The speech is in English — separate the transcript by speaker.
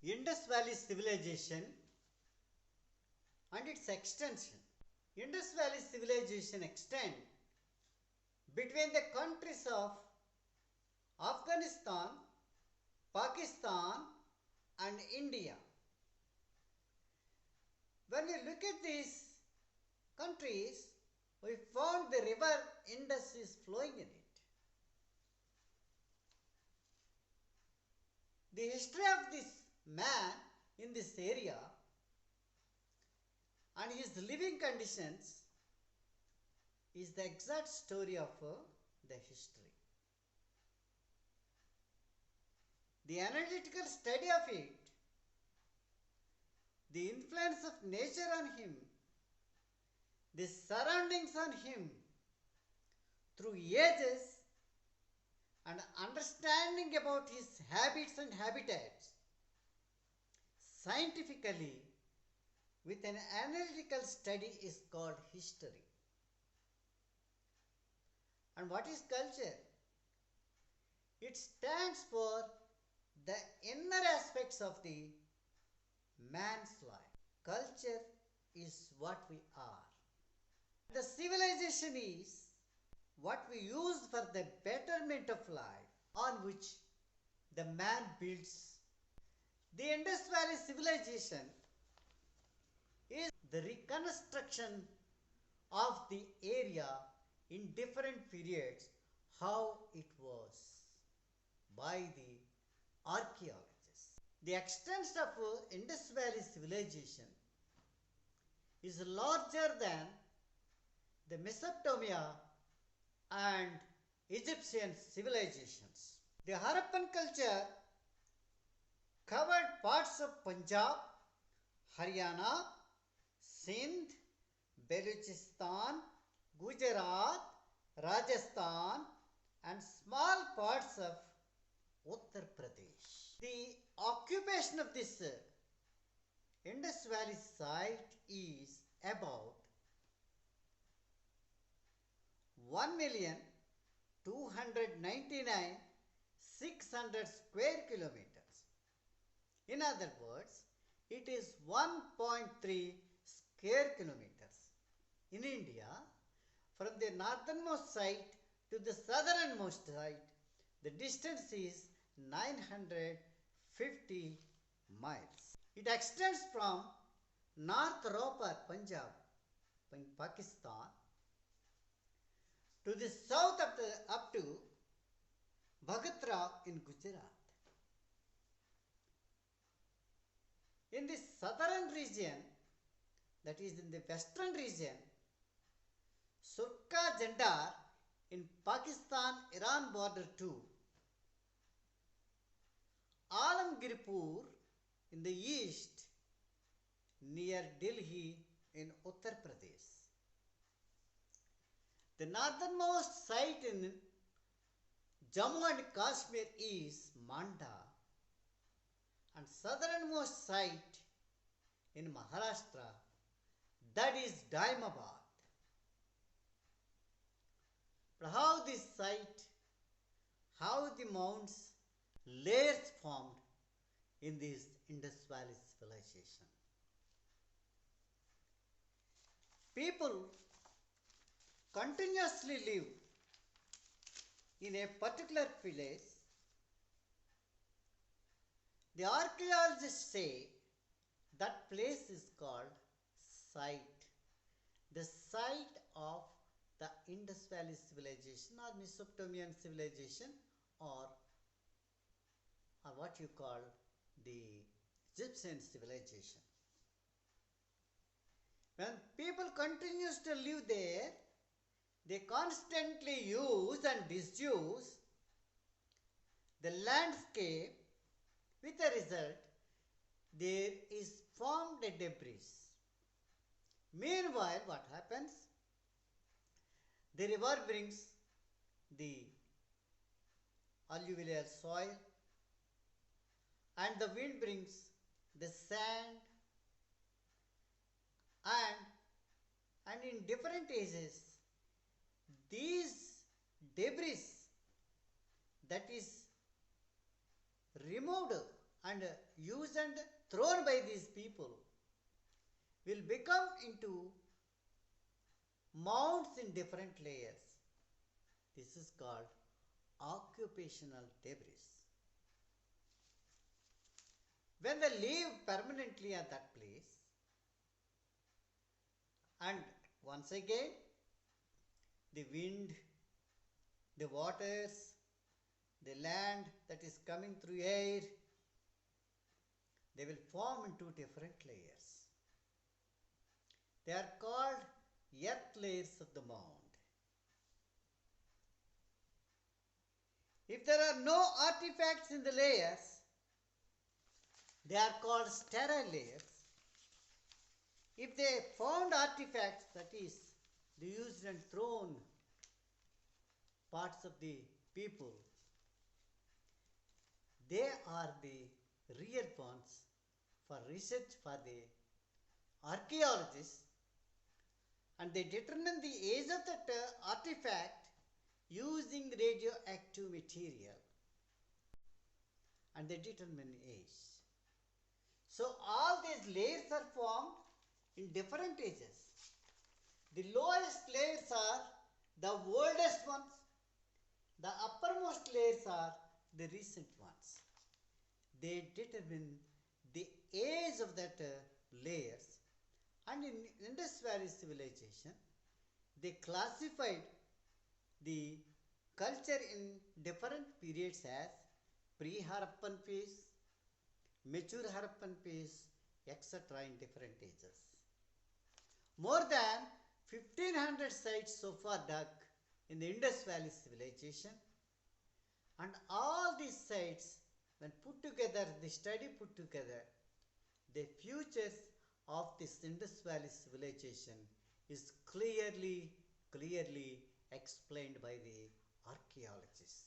Speaker 1: Indus Valley Civilization and its extension. Indus Valley Civilization extend between the countries of Afghanistan, Pakistan and India. When we look at these countries, we found the river Indus is flowing in it. The history of this man in this area and his living conditions is the exact story of the history. The analytical study of it, the influence of nature on him, the surroundings on him through ages, and understanding about his habits and habitats scientifically with an analytical study is called history. And what is culture? It stands for the inner aspects of the man's life. Culture is what we are. The civilization is what we use for the betterment of life on which the man builds. The Indus Valley civilization is the reconstruction of the area in different periods, how it was by the archaeologists. The extent of Indus Valley civilization is larger than the Mesopotamia and Egyptian civilizations. The Harappan culture covered parts of Punjab, Haryana, Sindh, Balochistan, Gujarat, Rajasthan and small parts of Uttar Pradesh. The occupation of this Indus Valley site is about 1,299,600 square kilometers. In other words, it is 1.3 square kilometers. In India, from the northernmost site to the southernmost site, the distance is 950 miles. It extends from North Ropar, Punjab, in Pakistan, to the south up to Bhagatra in Gujarat. In the southern region, that is in the western region, Surka Jandar in Pakistan-Iran border too, Alamgirpur in the east near Delhi in Uttar Pradesh. The northernmost site in Jammu and Kashmir is Manda and southernmost site in Maharashtra, that is Daimabad. But how this site, how the mounds, layers formed in this Indus Valley civilization. People continuously live in a particular place. The archaeologists say that place is called site. The site of the Indus Valley civilization or Mesopotamian civilization or what you call the Egyptian civilization. When people continues to live there, they constantly use and disuse the landscape. With the result, there is formed a debris. Meanwhile, what happens? The river brings the alluvial soil and the wind brings the sand and in different ages these debris that is removed and used and thrown by these people will become into mounds in different layers. This is called occupational debris. When they live permanently at that place, and once again the wind, the waters, the land that is coming through air, they will form into different layers. They are called earth layers of the mound. If there are no artifacts in the layers, they are called sterile layers. If they found artifacts, that is, the used and thrown parts of the people, they are the real ones for research for the archaeologists, and they determine the age of that artifact using radioactive material, and they determine age. So all these layers are formed in different ages. The lowest layers are the oldest ones. The uppermost layers are the recent ones. They determine the age of that layers. And in Indus Valley civilization, they classified the culture in different periods as pre-Harappan phase, mature Harappan phase, etc. in different ages. More than 1500 sites so far dug in the Indus Valley civilization, and all these sites, when put together, the study put together, the futures of this Indus Valley civilization is clearly explained by the archaeologists.